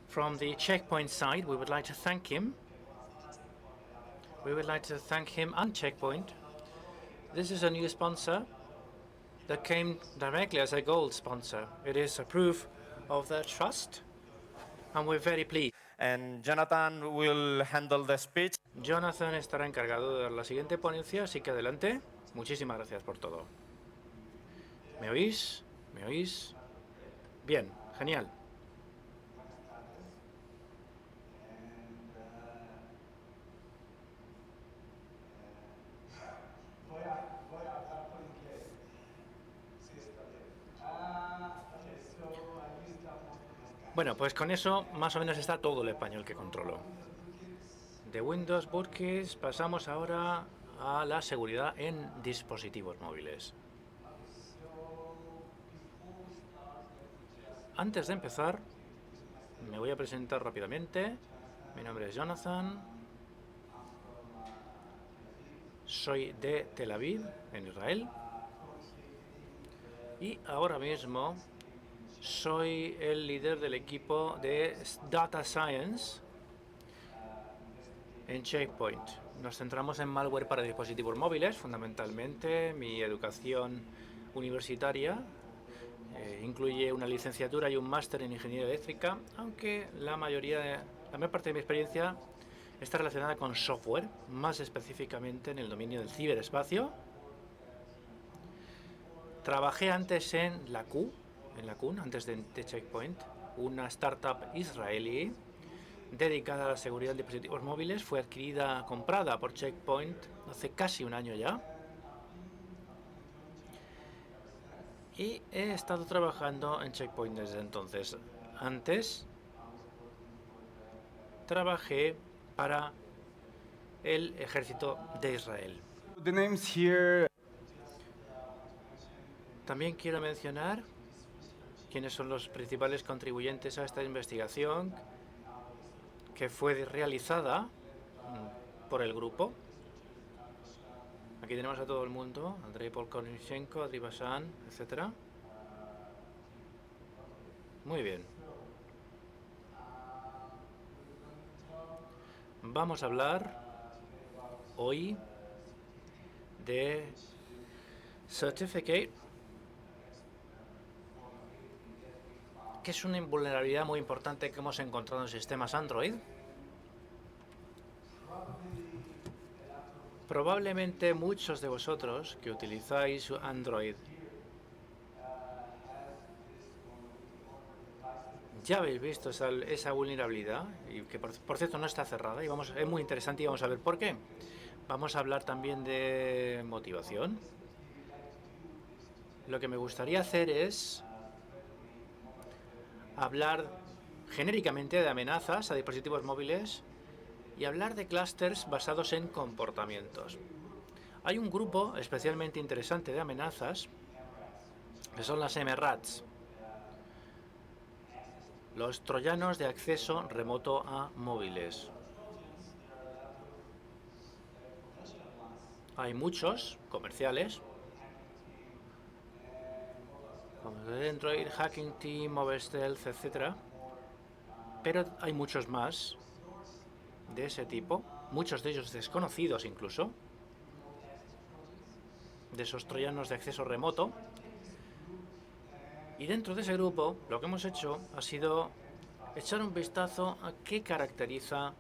From the Checkpoint side, we would like to thank him. We would like to thank him and Checkpoint. This is a new sponsor that came directly as a gold sponsor. It is a proof of their trust, and we're very pleased. And Jonathan will handle the speech. Jonathan estará encargado de dar la siguiente ponencia, así que adelante. Muchísimas gracias por todo. ¿Me oís? ¿Me oís? Bien, genial. Bueno, pues con eso más o menos está todo el español que controlo. De Windows Bootkeys pasamos ahora a la seguridad en dispositivos móviles. Antes de empezar, me voy a presentar rápidamente. Mi nombre es Jonathan. Soy de Tel Aviv, en Israel. Y ahora mismo soy el líder del equipo de Data Science en Checkpoint. Nos centramos en malware para dispositivos móviles, fundamentalmente. Mi educación universitaria incluye una licenciatura y un máster en ingeniería eléctrica, aunque la mayor parte de mi experiencia está relacionada con software, más específicamente en el dominio del ciberespacio. Trabajé antes en la QN, antes de Checkpoint, una startup israelí dedicada a la seguridad de dispositivos móviles. Fue comprada por Checkpoint hace casi un año ya. Y he estado trabajando en Checkpoint desde entonces. Antes trabajé para el ejército de Israel. The names here. También quiero mencionar quiénes son los principales contribuyentes a esta investigación que fue realizada por el grupo. Aquí tenemos a todo el mundo: Andrei Polkonichenko, Adri Basan, etc. Muy bien. Vamos a hablar hoy de Certificate, que es una invulnerabilidad muy importante que hemos encontrado en sistemas Android. Probablemente muchos de vosotros que utilizáis Android ya habéis visto esa vulnerabilidad, y que por cierto no está cerrada, y es muy interesante y vamos a ver por qué. Vamos a hablar también de motivación. Lo que me gustaría hacer es hablar genéricamente de amenazas a dispositivos móviles y hablar de clústeres basados en comportamientos. Hay un grupo especialmente interesante de amenazas que son las MRATs, los troyanos de acceso remoto a móviles. Hay muchos comerciales, como Android, Hacking Team, Overstealth, etc. Pero hay muchos más de ese tipo, muchos de ellos desconocidos incluso, de esos troyanos de acceso remoto. Y dentro de ese grupo lo que hemos hecho ha sido echar un vistazo a qué caracteriza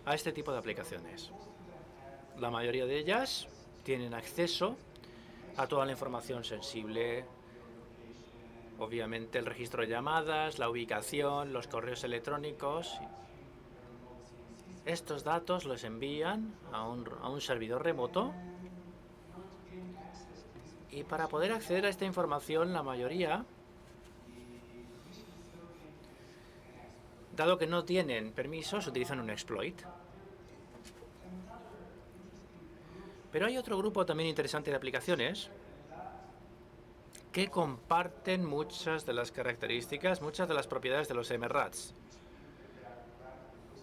a este tipo de aplicaciones. La mayoría de ellas tienen acceso a toda la información sensible, obviamente el registro de llamadas, la ubicación, los correos electrónicos. Estos datos los envían a un servidor remoto, y para poder acceder a esta información, la mayoría, dado que no tienen permisos, utilizan un exploit. Pero hay otro grupo también interesante de aplicaciones que comparten muchas de las características, muchas de las propiedades de los MRATs,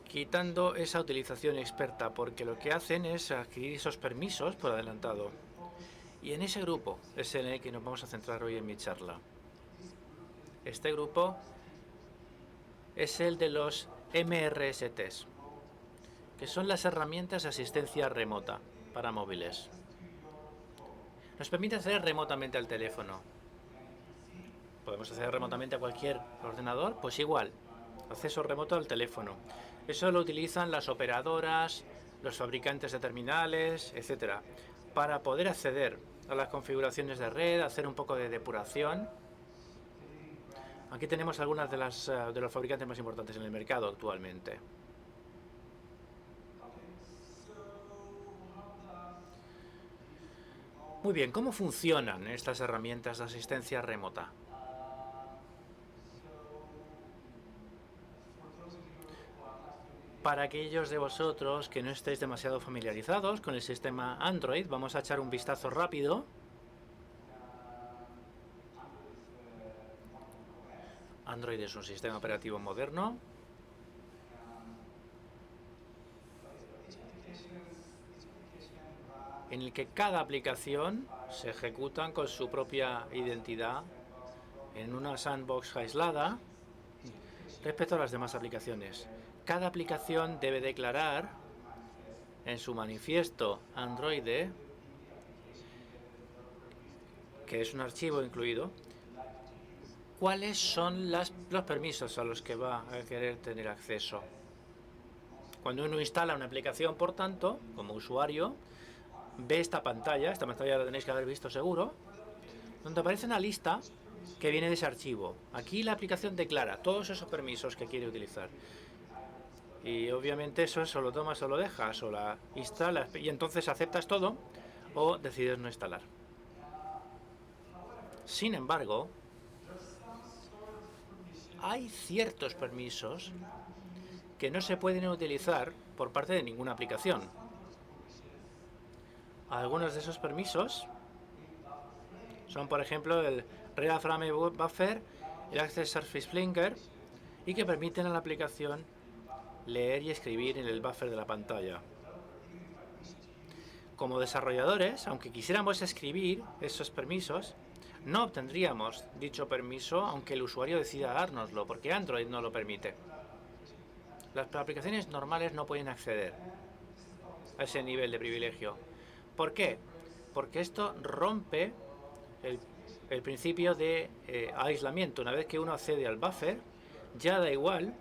quitando esa utilización experta, porque lo que hacen es adquirir esos permisos por adelantado. Y en ese grupo es en el que nos vamos a centrar hoy en mi charla. Este grupo es el de los MRSTs, que son las herramientas de asistencia remota para móviles. Nos permite acceder remotamente al teléfono. ¿Podemos acceder remotamente a cualquier ordenador? Pues igual, acceso remoto al teléfono. Eso lo utilizan las operadoras, los fabricantes de terminales, etcétera, para poder acceder a las configuraciones de red, hacer un poco de depuración. Aquí tenemos algunas de los fabricantes más importantes en el mercado actualmente. Muy bien, ¿cómo funcionan estas herramientas de asistencia remota? Para aquellos de vosotros que no estéis demasiado familiarizados con el sistema Android, vamos a echar un vistazo rápido. Android es un sistema operativo moderno. En el que cada aplicación se ejecuta con su propia identidad en una sandbox aislada respecto a las demás aplicaciones. Cada aplicación debe declarar en su manifiesto Android, que es un archivo incluido, cuáles son los permisos a los que va a querer tener acceso. Cuando uno instala una aplicación, por tanto, como usuario, ve esta pantalla la tenéis que haber visto seguro, donde aparece una lista que viene de ese archivo. Aquí la aplicación declara todos esos permisos que quiere utilizar. Y obviamente eso lo tomas o lo dejas, o la instalas, y entonces aceptas todo o decides no instalar. Sin embargo, hay ciertos permisos que no se pueden utilizar por parte de ninguna aplicación. Algunos de esos permisos son, por ejemplo, el Real Frame Buffer, el Access Surface Blinker, y que permiten a la aplicación leer y escribir en el buffer de la pantalla. Como desarrolladores, aunque quisiéramos escribir esos permisos, no obtendríamos dicho permiso aunque el usuario decida dárnoslo, porque Android no lo permite. Las aplicaciones normales no pueden acceder a ese nivel de privilegio. ¿Por qué? Porque esto rompe el principio de aislamiento. Una vez que uno accede al buffer, ya da igual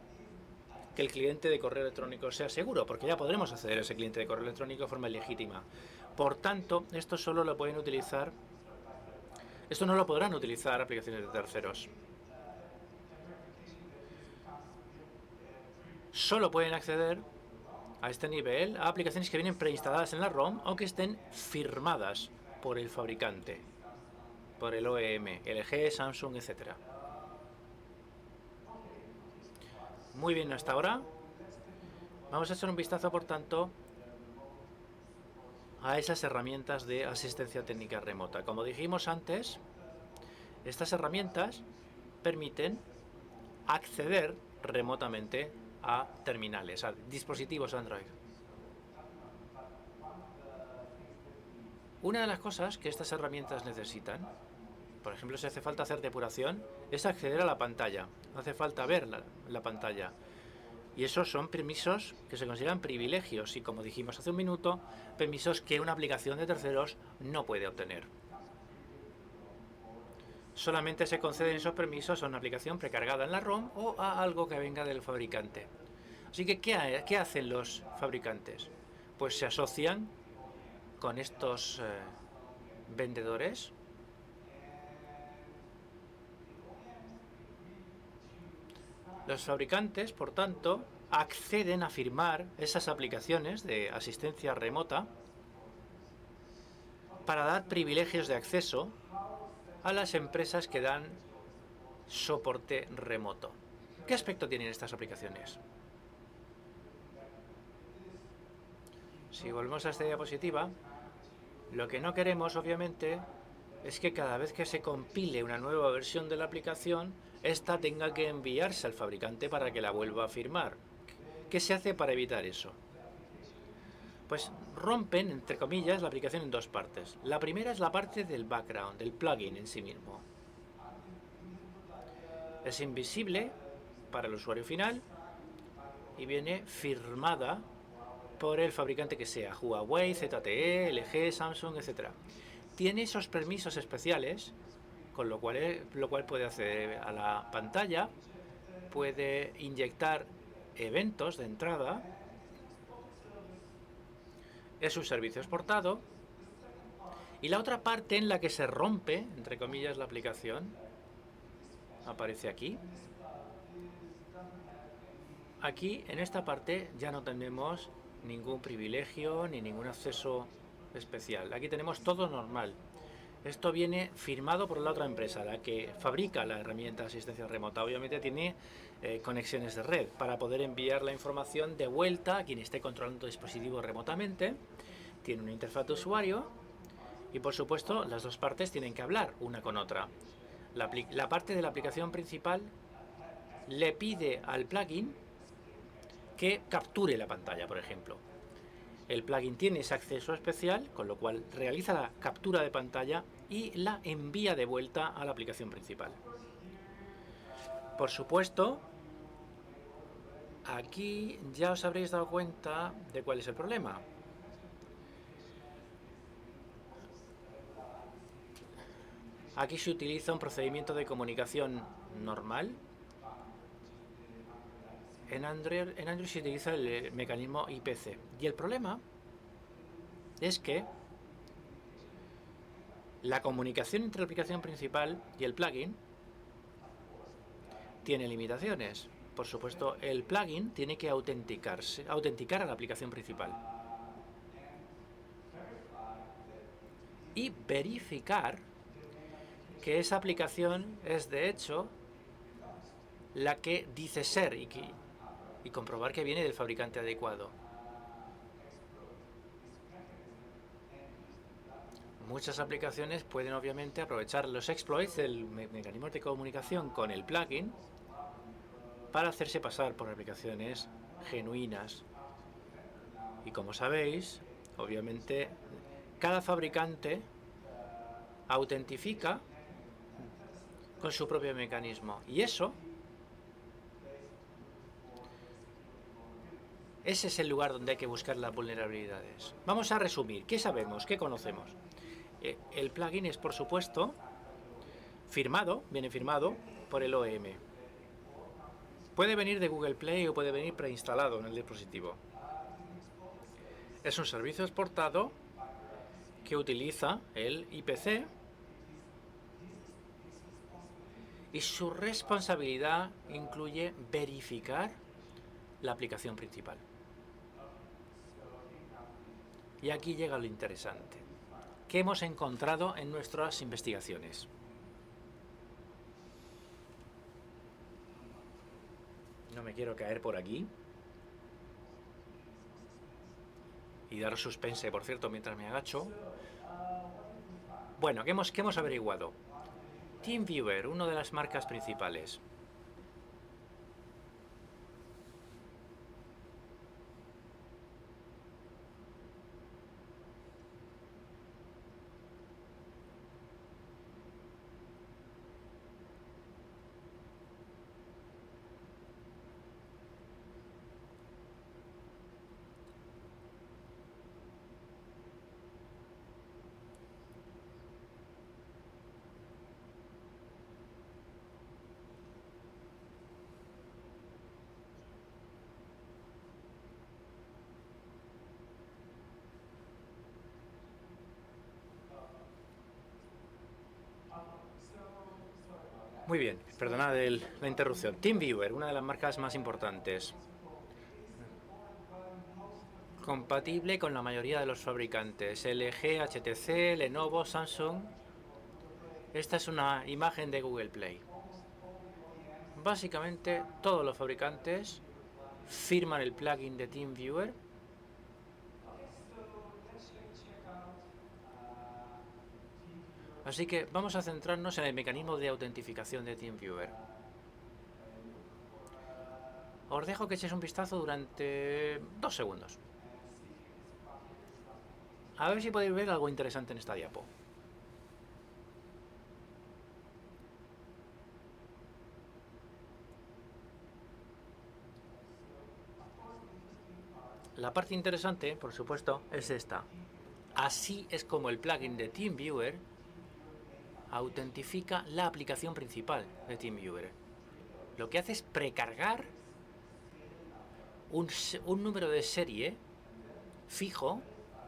que el cliente de correo electrónico sea seguro, porque ya podremos acceder a ese cliente de correo electrónico de forma legítima. Por tanto, esto no lo podrán utilizar aplicaciones de terceros. Solo pueden acceder a este nivel a aplicaciones que vienen preinstaladas en la ROM o que estén firmadas por el fabricante, por el OEM, LG, Samsung, etc. Muy bien hasta ahora. Vamos a echar un vistazo, por tanto, a esas herramientas de asistencia técnica remota. Como dijimos antes, estas herramientas permiten acceder remotamente a terminales, a dispositivos Android. Una de las cosas que estas herramientas necesitan, por ejemplo, si hace falta hacer depuración, es acceder a la pantalla. No hace falta ver la pantalla. Y esos son permisos que se consideran privilegios y, como dijimos hace un minuto, permisos que una aplicación de terceros no puede obtener. Solamente se conceden esos permisos a una aplicación precargada en la ROM o a algo que venga del fabricante. Así que, ¿qué hacen los fabricantes? Pues se asocian con estos vendedores. Los fabricantes, por tanto, acceden a firmar esas aplicaciones de asistencia remota para dar privilegios de acceso a las empresas que dan soporte remoto. ¿Qué aspecto tienen estas aplicaciones? Si volvemos a esta diapositiva, lo que no queremos, obviamente, es que cada vez que se compile una nueva versión de la aplicación, esta tenga que enviarse al fabricante para que la vuelva a firmar. ¿Qué se hace para evitar eso? Pues rompen, entre comillas, la aplicación en dos partes. La primera es la parte del background, del plugin en sí mismo. Es invisible para el usuario final y viene firmada por el fabricante que sea, Huawei, ZTE, LG, Samsung, etc. Tiene esos permisos especiales, con lo cual puede acceder a la pantalla, puede inyectar eventos de entrada, es un servicio exportado, y la otra parte en la que se rompe, entre comillas, la aplicación, aparece aquí. Aquí, en esta parte, ya no tenemos ningún privilegio ni ningún acceso especial. Aquí tenemos todo normal. Esto viene firmado por la otra empresa, la que fabrica la herramienta de asistencia remota. Obviamente tiene conexiones de red para poder enviar la información de vuelta a quien esté controlando el dispositivo remotamente. Tiene una interfaz de usuario y, por supuesto, las dos partes tienen que hablar una con otra. La parte de la aplicación principal le pide al plugin que capture la pantalla, por ejemplo. El plugin tiene ese acceso especial, con lo cual realiza la captura de pantalla y la envía de vuelta a la aplicación principal. Por supuesto, aquí ya os habréis dado cuenta de cuál es el problema. Aquí se utiliza un procedimiento de comunicación normal. En Android se utiliza el mecanismo IPC. Y el problema es que la comunicación entre la aplicación principal y el plugin tiene limitaciones. Por supuesto, el plugin tiene que autenticar a la aplicación principal y verificar que esa aplicación es de hecho la que dice ser y comprobar que viene del fabricante adecuado. Muchas aplicaciones pueden obviamente aprovechar los exploits del mecanismo de comunicación con el plugin para hacerse pasar por aplicaciones genuinas. Y como sabéis, obviamente, cada fabricante autentifica con su propio mecanismo. Y ese es el lugar donde hay que buscar las vulnerabilidades. Vamos a resumir. ¿Qué sabemos? ¿Qué conocemos? El plugin es, por supuesto, viene firmado por el OEM. Puede venir de Google Play o puede venir preinstalado en el dispositivo. Es un servicio exportado que utiliza el IPC y su responsabilidad incluye verificar la aplicación principal. Y aquí llega lo interesante. ¿Qué hemos encontrado en nuestras investigaciones? No me quiero caer por aquí. Y dar suspense, por cierto, mientras me agacho. Bueno, ¿qué hemos averiguado? TeamViewer, una de las marcas principales. Muy bien, perdonad la interrupción. TeamViewer, una de las marcas más importantes. Compatible con la mayoría de los fabricantes. LG, HTC, Lenovo, Samsung. Esta es una imagen de Google Play. Básicamente, todos los fabricantes firman el plugin de TeamViewer. Así que vamos a centrarnos en el mecanismo de autentificación de TeamViewer. Os dejo que echéis un vistazo durante 2 segundos. A ver si podéis ver algo interesante en esta diapo. La parte interesante, por supuesto, es esta. Así es como el plugin de TeamViewer autentifica la aplicación principal de TeamViewer. Lo que hace es precargar un número de serie fijo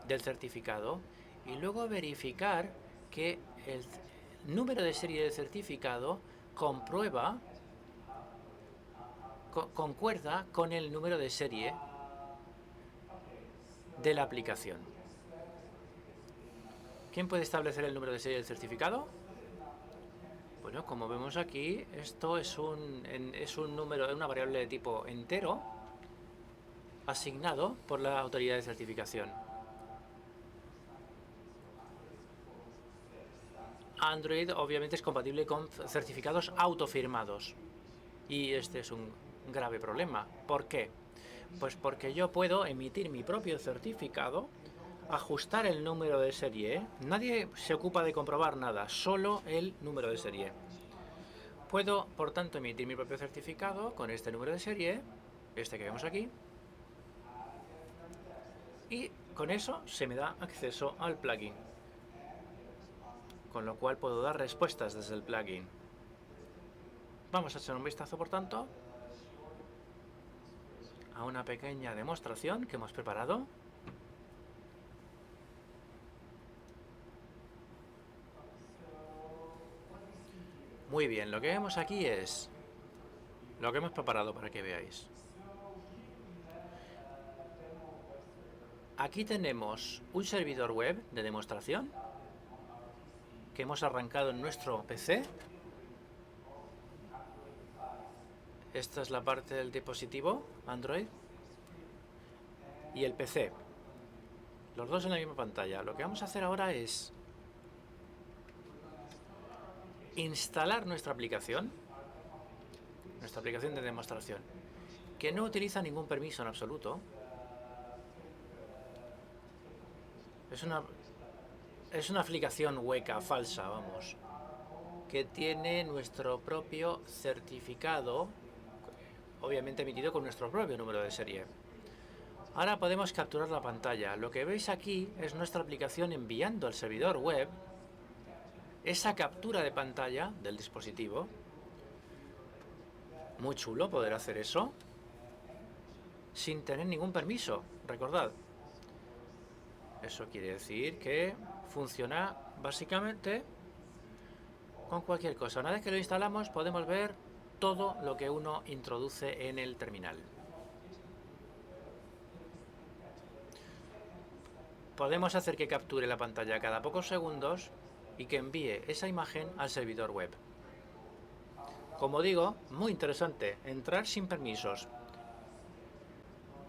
del certificado y luego verificar que el número de serie del certificado concuerda con el número de serie de la aplicación. ¿Quién puede establecer el número de serie del certificado? Bueno, como vemos aquí, esto es un número, una variable de tipo entero asignado por la autoridad de certificación. Android obviamente es compatible con certificados autofirmados. Y este es un grave problema. ¿Por qué? Pues porque yo puedo emitir mi propio certificado, ajustar el número de serie. Nadie se ocupa de comprobar nada, solo el número de serie. Puedo, por tanto, emitir mi propio certificado con este número de serie, este que vemos aquí, y con eso se me da acceso al plugin, con lo cual puedo dar respuestas desde el plugin. Vamos a echar un vistazo, por tanto, a una pequeña demostración que hemos preparado. Muy bien, lo que vemos aquí es lo que hemos preparado para que veáis. Aquí tenemos un servidor web de demostración que hemos arrancado en nuestro PC. Esta es la parte del dispositivo Android y el PC. Los dos en la misma pantalla. Lo que vamos a hacer ahora es instalar nuestra aplicación de demostración, que no utiliza ningún permiso en absoluto. Es una aplicación hueca, falsa, vamos, que tiene nuestro propio certificado, obviamente emitido con nuestro propio número de serie. Ahora podemos capturar la pantalla. Lo que veis aquí es nuestra aplicación enviando al servidor web esa captura de pantalla del dispositivo. Muy chulo poder hacer eso sin tener ningún permiso, recordad. Eso quiere decir que funciona básicamente con cualquier cosa. Una vez que lo instalamos podemos ver todo lo que uno introduce en el terminal. Podemos hacer que capture la pantalla cada pocos segundos y que envíe esa imagen al servidor web. Como digo, muy interesante, entrar sin permisos.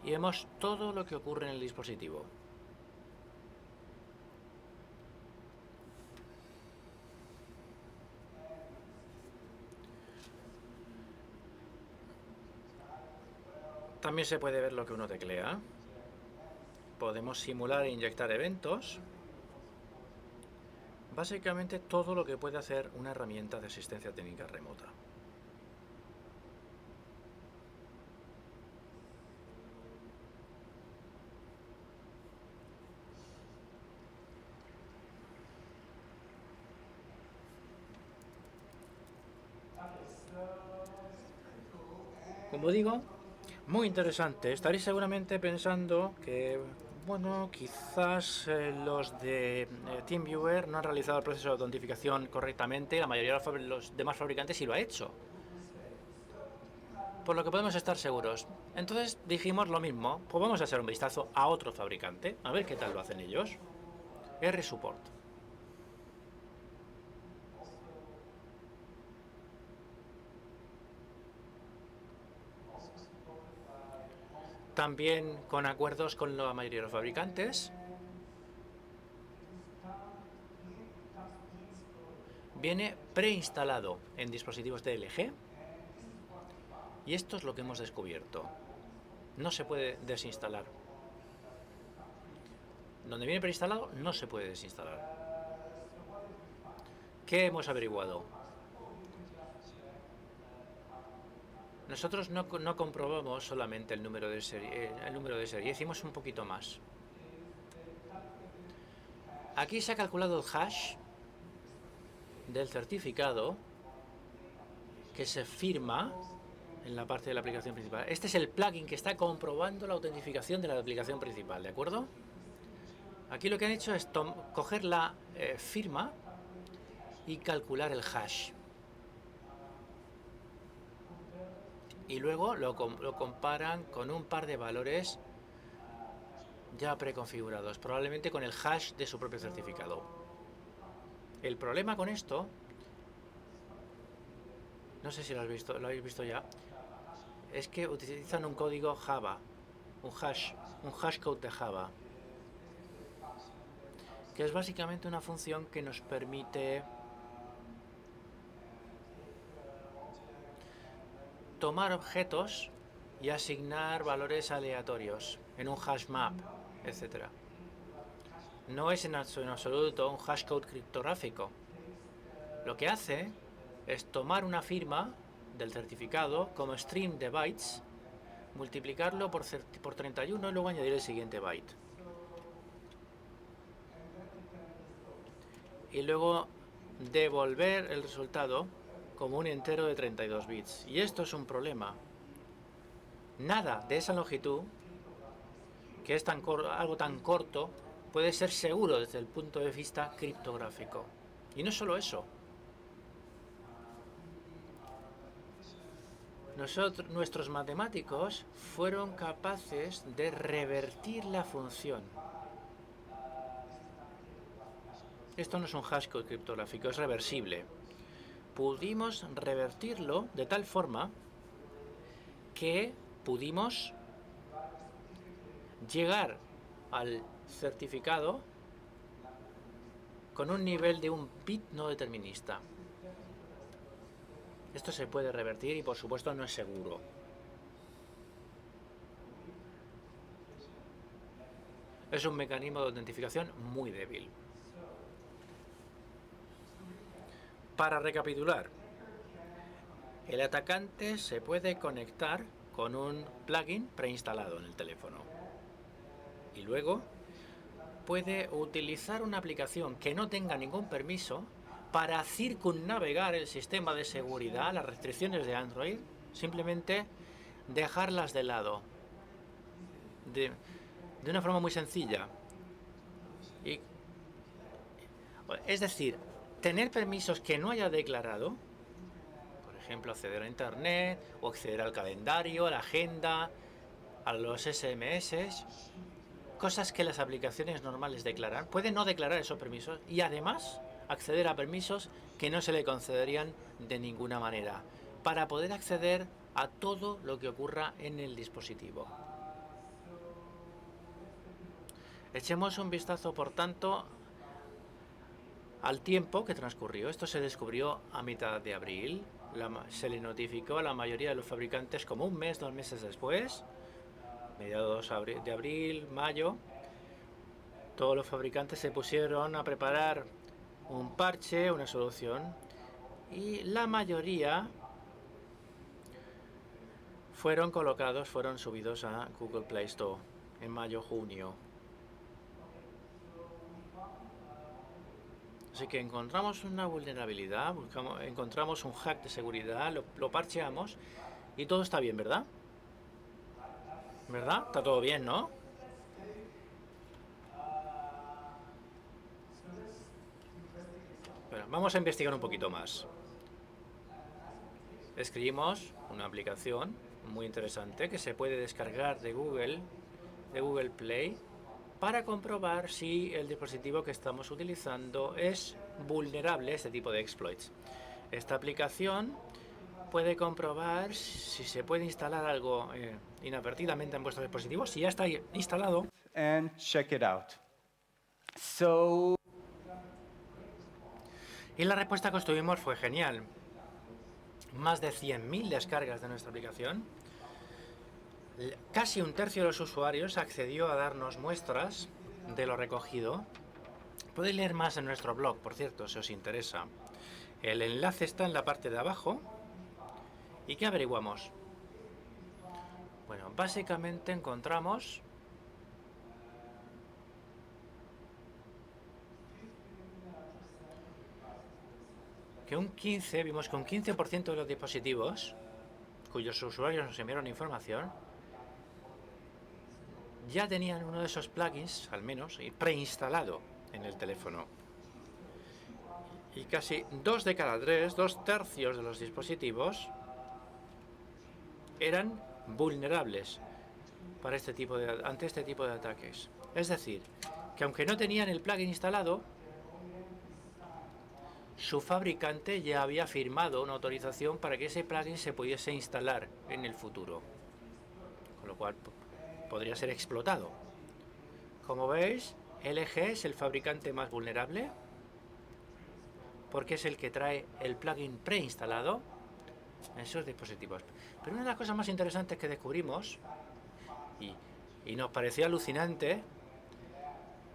Y vemos todo lo que ocurre en el dispositivo. También se puede ver lo que uno teclea. Podemos simular e inyectar eventos. Básicamente todo lo que puede hacer una herramienta de asistencia técnica remota. Como digo, muy interesante. Estaréis seguramente pensando que, bueno, quizás los de TeamViewer no han realizado el proceso de autentificación correctamente. La mayoría de los demás fabricantes sí lo ha hecho. Por lo que podemos estar seguros. Entonces dijimos lo mismo, pues vamos a echar un vistazo a otro fabricante, a ver qué tal lo hacen ellos. R-Support. También con acuerdos con la mayoría de los fabricantes. Viene preinstalado en dispositivos de LG. Y esto es lo que hemos descubierto. No se puede desinstalar. Donde viene preinstalado no se puede desinstalar. ¿Qué hemos averiguado? nosotros no comprobamos solamente el número de serie, hicimos un poquito más. Aquí se ha calculado el hash del certificado que se firma en la parte de la aplicación principal. Este es el plugin que está comprobando la autentificación de la aplicación principal, ¿de acuerdo? Aquí lo que han hecho es coger la firma y calcular el hash. Y luego lo comparan con un par de valores ya preconfigurados, probablemente con el hash de su propio certificado. El problema con esto, no sé si lo habéis visto ya, es que utilizan un código Java, un hashcode de Java, que es básicamente una función que nos permite tomar objetos y asignar valores aleatorios en un hash map, etc. No es en absoluto un hashcode criptográfico. Lo que hace es tomar una firma del certificado como string de bytes, multiplicarlo por 31 y luego añadir el siguiente byte. Y luego devolver el resultado como un entero de 32 bits. Y esto es un problema. Nada de esa longitud, que es algo tan corto, puede ser seguro desde el punto de vista criptográfico. Y no solo eso. Nuestros matemáticos fueron capaces de revertir la función. Esto no es un hashcode criptográfico, es reversible. Pudimos revertirlo de tal forma que pudimos llegar al certificado con un nivel de un bit no determinista. Esto se puede revertir y por supuesto no es seguro. Es un mecanismo de autentificación muy débil. Para recapitular, el atacante se puede conectar con un plugin preinstalado en el teléfono y luego puede utilizar una aplicación que no tenga ningún permiso para circunnavegar el sistema de seguridad, las restricciones de Android, simplemente dejarlas de lado de una forma muy sencilla. Es decir, tener permisos que no haya declarado, por ejemplo, acceder a Internet o acceder al calendario, a la agenda, a los SMS, cosas que las aplicaciones normales declaran, puede no declarar esos permisos y además acceder a permisos que no se le concederían de ninguna manera, para poder acceder a todo lo que ocurra en el dispositivo. Echemos un vistazo, por tanto, al tiempo que transcurrió. Esto se descubrió a mitad de abril. Se le notificó a la mayoría de los fabricantes como un mes, 2 meses después, mediados de abril, mayo. Todos los fabricantes se pusieron a preparar un parche, una solución, y la mayoría fueron subidos a Google Play Store en mayo-junio. Así que encontramos una vulnerabilidad, encontramos un hack de seguridad, lo parcheamos y todo está bien, ¿verdad? ¿Verdad? Está todo bien, ¿no? Bueno, vamos a investigar un poquito más. Escribimos una aplicación muy interesante que se puede descargar de Google Play, para comprobar si el dispositivo que estamos utilizando es vulnerable a este tipo de exploits. Esta aplicación puede comprobar si se puede instalar algo inadvertidamente en vuestro dispositivo, si ya está instalado. And check it out. Y la respuesta que obtuvimos fue genial. Más de 100.000 descargas de nuestra aplicación. Casi un tercio de los usuarios accedió a darnos muestras de lo recogido. Podéis leer más en nuestro blog, por cierto, si os interesa. El enlace está en la parte de abajo. ¿Y qué averiguamos? Bueno, básicamente encontramos que vimos que un 15% de los dispositivos cuyos usuarios nos enviaron información ya tenían uno de esos plugins, al menos, preinstalado en el teléfono. Y casi 2 de cada 3, 2/3 de los dispositivos, eran vulnerables para ante este tipo de ataques. Es decir, que aunque no tenían el plugin instalado, su fabricante ya había firmado una autorización para que ese plugin se pudiese instalar en el futuro, con lo cual podría ser explotado. Como veis, LG es el fabricante más vulnerable porque es el que trae el plugin preinstalado en sus dispositivos. Pero una de las cosas más interesantes que descubrimos, y nos pareció alucinante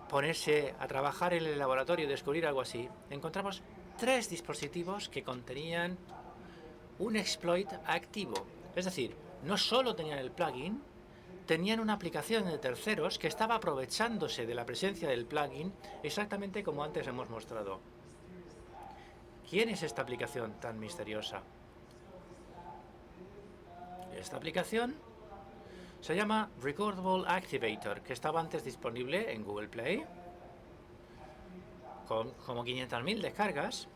ponerse a trabajar en el laboratorio y descubrir algo así, encontramos 3 dispositivos que contenían un exploit activo. Es decir, no solo tenían el plugin, tenían una aplicación de terceros que estaba aprovechándose de la presencia del plugin exactamente como antes hemos mostrado. ¿Quién es esta aplicación tan misteriosa? Esta aplicación se llama Recordable Activator, que estaba antes disponible en Google Play, con como 500.000 descargas.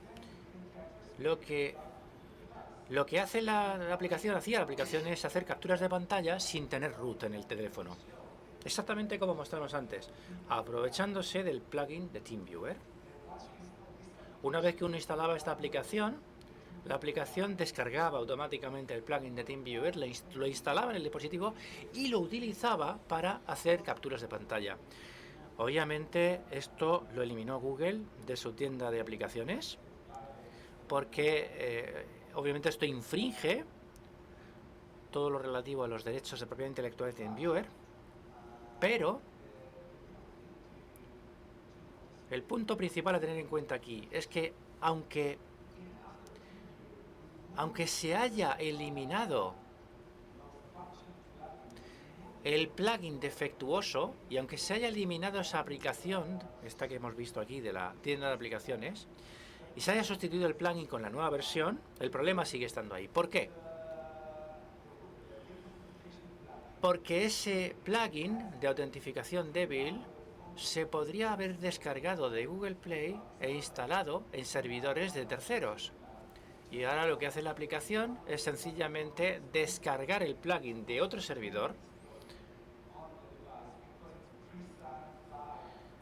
Lo que hace la aplicación es hacer capturas de pantalla sin tener root en el teléfono. Exactamente como mostramos antes, aprovechándose del plugin de TeamViewer. Una vez que uno instalaba esta aplicación, la aplicación descargaba automáticamente el plugin de TeamViewer, lo instalaba en el dispositivo y lo utilizaba para hacer capturas de pantalla. Obviamente esto lo eliminó Google de su tienda de aplicaciones porque obviamente esto infringe todo lo relativo a los derechos de propiedad intelectual de TeamViewer, pero el punto principal a tener en cuenta aquí es que aunque se haya eliminado el plugin defectuoso y aunque se haya eliminado esa aplicación, esta que hemos visto aquí de la tienda de aplicaciones, y se haya sustituido el plugin con la nueva versión, el problema sigue estando ahí. ¿Por qué? Porque ese plugin de autentificación débil se podría haber descargado de Google Play e instalado en servidores de terceros. Y ahora lo que hace la aplicación es sencillamente descargar el plugin de otro servidor,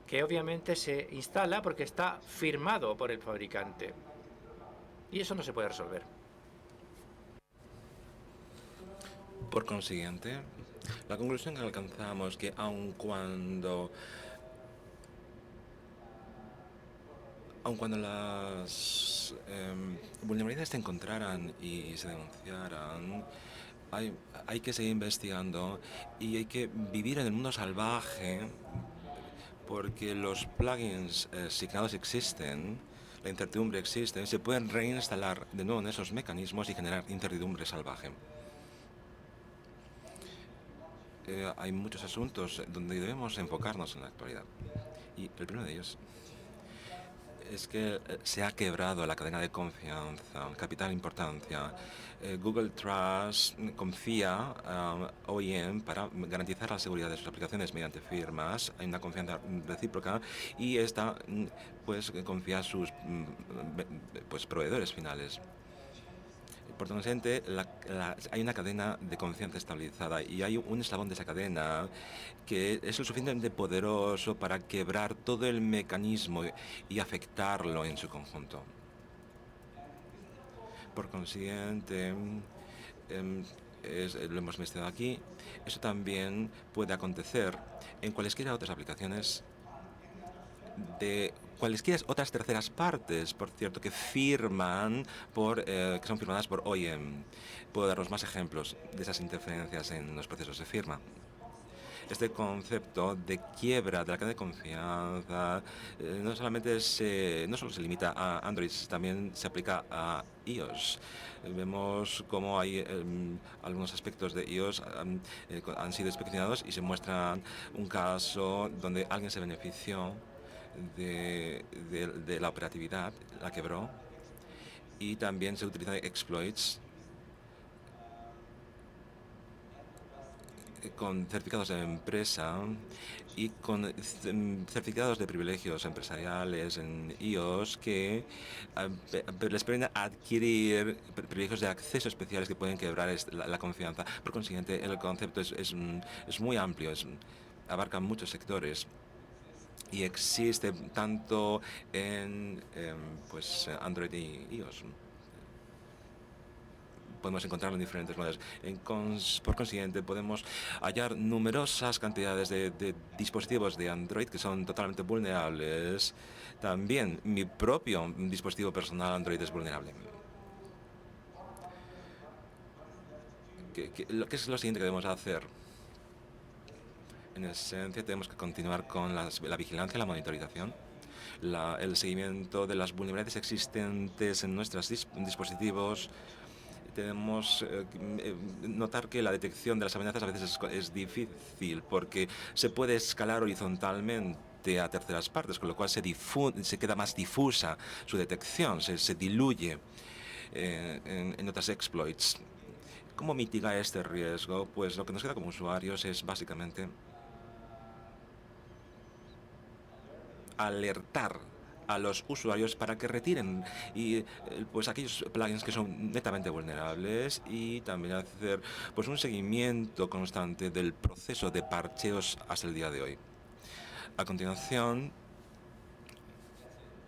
que obviamente se instala porque está firmado por el fabricante. Y eso no se puede resolver. Por consiguiente, la conclusión que alcanzamos que aun cuando las vulnerabilidades se encontraran y se denunciaran, hay que seguir investigando y hay que vivir en el mundo salvaje porque los plugins asignados existen, la incertidumbre existe, se pueden reinstalar de nuevo en esos mecanismos y generar incertidumbre salvaje. Hay muchos asuntos donde debemos enfocarnos en la actualidad. Y el primero de ellos es que se ha quebrado la cadena de confianza, capital importancia. Google Trust confía a OEM para garantizar la seguridad de sus aplicaciones mediante firmas. Hay una confianza recíproca y esta pues confía a sus proveedores finales. Por consiguiente, hay una cadena de confianza estabilizada y hay un eslabón de esa cadena que es lo suficientemente poderoso para quebrar todo el mecanismo y afectarlo en su conjunto. Por consiguiente, lo hemos investigado aquí, eso también puede acontecer en cualesquiera otras aplicaciones de cualesquiera otras terceras partes, por cierto, que firman que son firmadas por OEM. Puedo daros más ejemplos de esas interferencias en los procesos de firma. Este concepto de quiebra de la cadena de confianza no solo se limita a Android, también se aplica a iOS. Vemos cómo hay algunos aspectos de iOS han sido inspeccionados y se muestra un caso donde alguien se benefició de la operatividad, la quebró, y también se utilizan exploits con certificados de empresa y con certificados de privilegios empresariales en iOS que les permiten adquirir privilegios de acceso especiales que pueden quebrar la confianza. Por consiguiente, el concepto es muy amplio, abarca muchos sectores y existe tanto en pues, Android y iOS. Podemos encontrarlo en diferentes modelos. Por consiguiente, podemos hallar numerosas cantidades de dispositivos de Android que son totalmente vulnerables. También mi propio dispositivo personal Android es vulnerable. ¿Qué es lo siguiente que debemos hacer? En esencia, tenemos que continuar con la vigilancia, la monitorización, el seguimiento de las vulnerabilidades existentes en nuestros dispositivos. Tenemos notar que la detección de las amenazas a veces es difícil porque se puede escalar horizontalmente a terceras partes, con lo cual se queda más difusa su detección, se diluye en otras exploits. ¿Cómo mitigar este riesgo? Pues lo que nos queda como usuarios es básicamente alertar a los usuarios para que retiren pues aquellos plugins que son netamente vulnerables y también hacer pues un seguimiento constante del proceso de parcheos hasta el día de hoy. A continuación,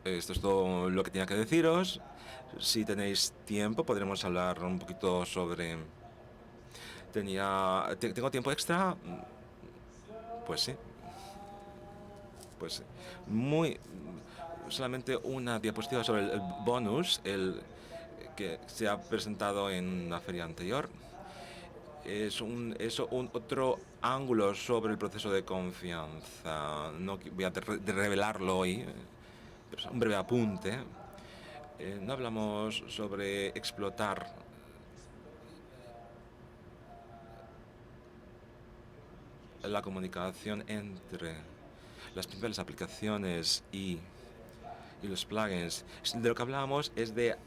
esto es todo lo que tenía que deciros. Si tenéis tiempo, podremos hablar un poquito sobre... ¿Tengo tiempo extra? Pues sí. Pues solamente una diapositiva sobre el bonus, el que se ha presentado en una feria anterior. Es otro ángulo sobre el proceso de confianza. No voy a revelarlo hoy, pero es un breve apunte. No hablamos sobre explotar la comunicación entre las principales aplicaciones y los plugins. De lo que hablábamos es de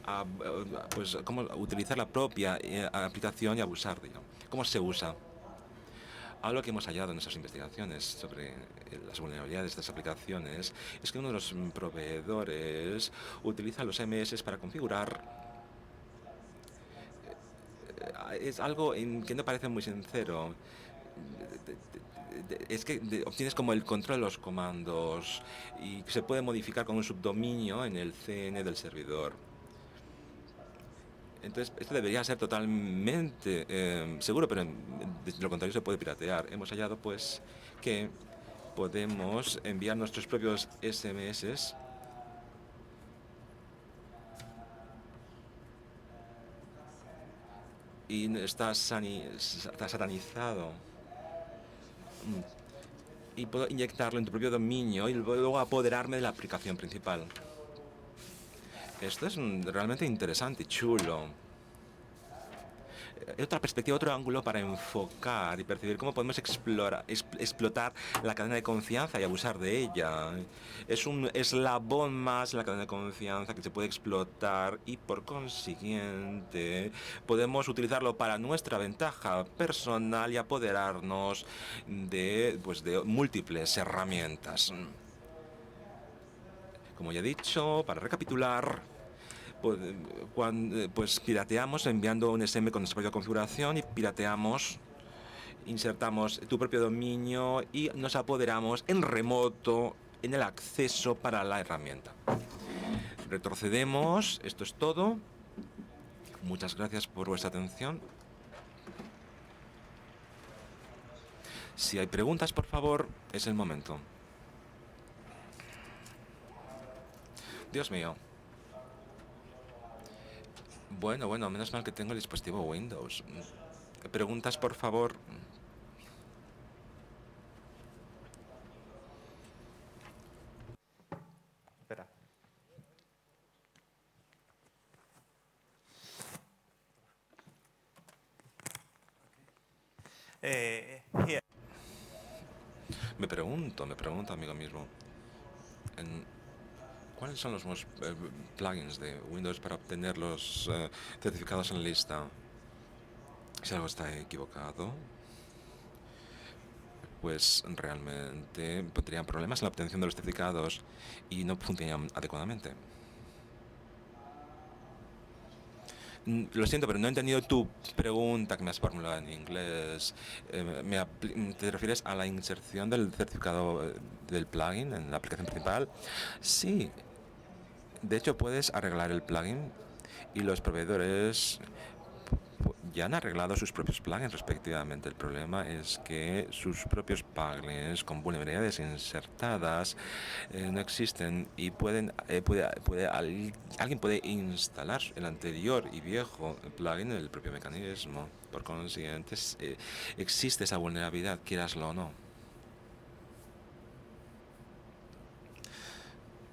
pues, cómo utilizar la propia aplicación y abusar de ella. ¿Cómo se usa? Algo que hemos hallado en nuestras investigaciones sobre las vulnerabilidades de estas aplicaciones es que uno de los proveedores utiliza los MS para configurar. Es algo que no parece muy sincero. Es que obtienes como el control de los comandos y se puede modificar con un subdominio en el CN del servidor. Entonces, esto debería ser totalmente seguro, pero de lo contrario se puede piratear. Hemos hallado, pues, que podemos enviar nuestros propios SMS y está satanizado. Y puedo inyectarlo en tu propio dominio y luego apoderarme de la aplicación principal. Esto es realmente interesante y chulo. Otra perspectiva, otro ángulo para enfocar y percibir cómo podemos explotar la cadena de confianza y abusar de ella. Es un eslabón más en la cadena de confianza que se puede explotar y por consiguiente podemos utilizarlo para nuestra ventaja personal y apoderarnos de múltiples herramientas. Como ya he dicho, para recapitular, pues pirateamos enviando un SM con nuestra propia configuración y insertamos tu propio dominio y nos apoderamos en remoto en el acceso para la herramienta. Retrocedemos, esto es todo. Muchas gracias por vuestra atención. Si hay preguntas, por favor, es el momento. Dios mío. Bueno, menos mal que tengo el dispositivo Windows. Preguntas, por favor. Here, Me pregunto, amigo mismo, en- ¿cuáles son los nuevos plugins de Windows para obtener los certificados en lista? Si algo está equivocado, pues realmente tendrían problemas en la obtención de los certificados y no funcionan adecuadamente. Lo siento, pero no he entendido tu pregunta que me has formulado en inglés. ¿Te refieres a la inserción del certificado del plugin en la aplicación principal? Sí, de hecho puedes arreglar el plugin y los proveedores ya han arreglado sus propios plugins respectivamente. El problema es que sus propios plugins con vulnerabilidades insertadas no existen y alguien puede instalar el anterior y viejo plugin en el propio mecanismo. Por consiguiente, existe esa vulnerabilidad, quieraslo o no.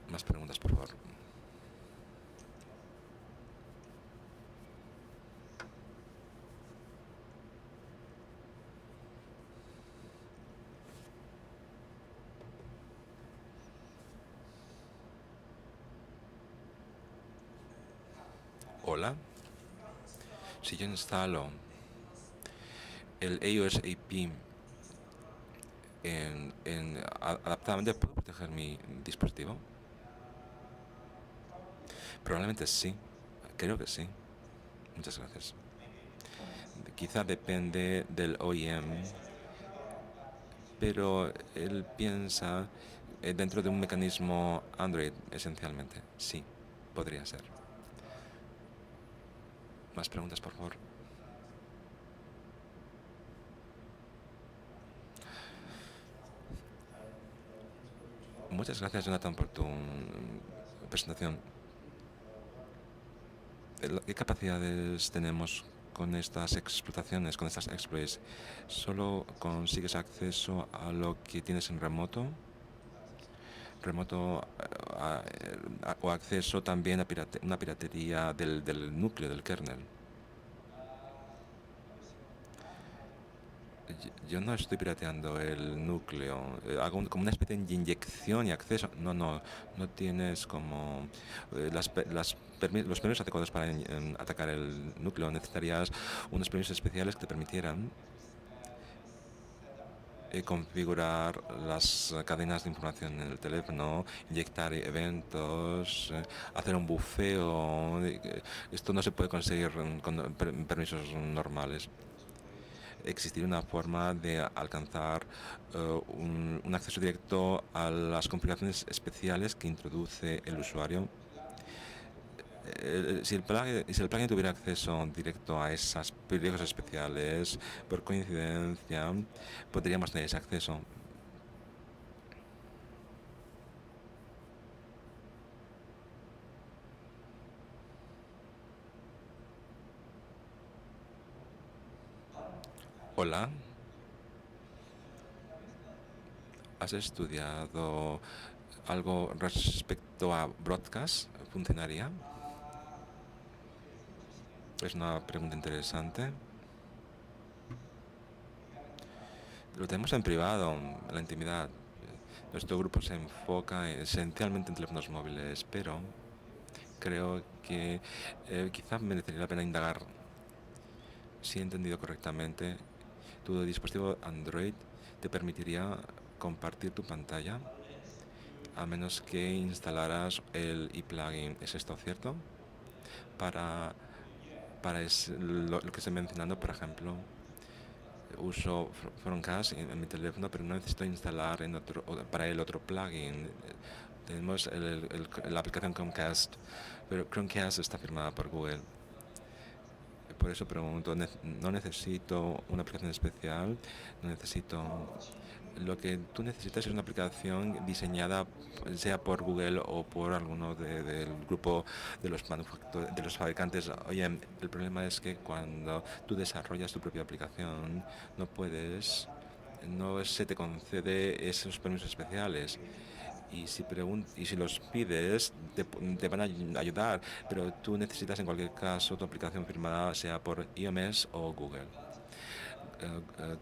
Más preguntas, por favor. Hola. Si yo instalo el iOS AP adaptadamente, ¿puedo proteger mi dispositivo? Probablemente sí. Creo que sí. Muchas gracias. Quizá depende del OEM, pero él piensa dentro de un mecanismo Android, esencialmente. Sí, podría ser. Más preguntas, por favor. Muchas gracias, Jonathan, por tu presentación. ¿Qué capacidades tenemos con estas explotaciones, con estas exploits? ¿Solo consigues acceso a lo que tienes en remoto? O acceso también a una piratería del núcleo, del kernel. Yo no estoy pirateando el núcleo, hago como una especie de inyección y acceso. No tienes como los permisos adecuados para atacar el núcleo. Necesitarías unos permisos especiales que te permitieran configurar las cadenas de información en el teléfono, inyectar eventos, hacer un bufeo. Esto no se puede conseguir con permisos normales. Existir una forma de alcanzar un acceso directo a las configuraciones especiales que introduce el usuario. Si el plugin tuviera acceso directo a esas privilegios especiales, por coincidencia, podríamos tener ese acceso. Hola. ¿Has estudiado algo respecto a broadcast? ¿Funcionaría? Es una pregunta interesante. Lo tenemos en privado, en la intimidad. Nuestro grupo se enfoca esencialmente en teléfonos móviles, pero creo que quizá merecería la pena indagar. Si he entendido correctamente, tu dispositivo Android te permitiría compartir tu pantalla a menos que instalaras el ePlugin. ¿Es esto cierto? Para lo que estoy mencionando, por ejemplo, uso Chromecast en mi teléfono, pero no necesito instalar para el otro plugin. Tenemos la aplicación Chromecast, pero Chromecast está firmada por Google. Por eso pregunto, no necesito una aplicación especial, no necesito... Lo que tú necesitas es una aplicación diseñada sea por Google o por alguno del grupo de de los fabricantes. Oye, el problema es que cuando tú desarrollas tu propia aplicación no se te concede esos permisos especiales. Y si los pides, te van a ayudar, pero tú necesitas en cualquier caso tu aplicación firmada sea por iOS o Google.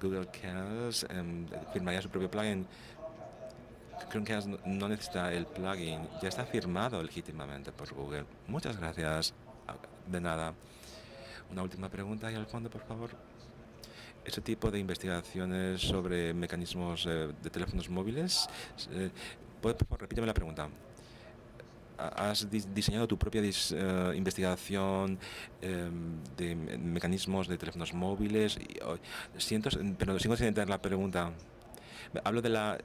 Google Chaos firmaría su propio plugin. Chromecast no necesita el plugin, ya está firmado legítimamente por Google. Muchas gracias. De nada. Una última pregunta ahí al fondo, por favor. Ese tipo de investigaciones sobre mecanismos de teléfonos móviles, por favor, repíteme la pregunta. ¿Has diseñado tu propia investigación de mecanismos de teléfonos móviles? Pero sigo sin entender la pregunta. Hablo de la...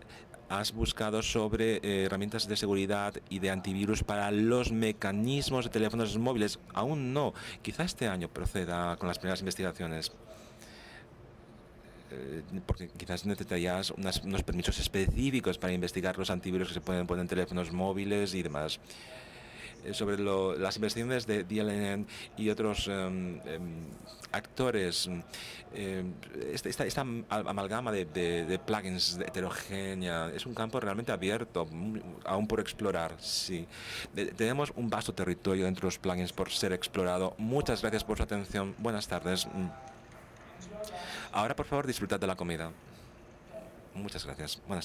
¿Has buscado sobre herramientas de seguridad y de antivirus para los mecanismos de teléfonos móviles? Aún no. Quizá este año proceda con las primeras investigaciones. Porque quizás necesitarías unos permisos específicos para investigar los antivirus que se pueden poner en teléfonos móviles y demás. Sobre las investigaciones de DLN y otros actores, esta amalgama de plugins heterogénea es un campo realmente abierto, aún por explorar. Sí, tenemos un vasto territorio dentro de los plugins por ser explorado. Muchas gracias por su atención. Buenas tardes. Ahora, por favor, disfrutad de la comida. Muchas gracias. Buenas tardes.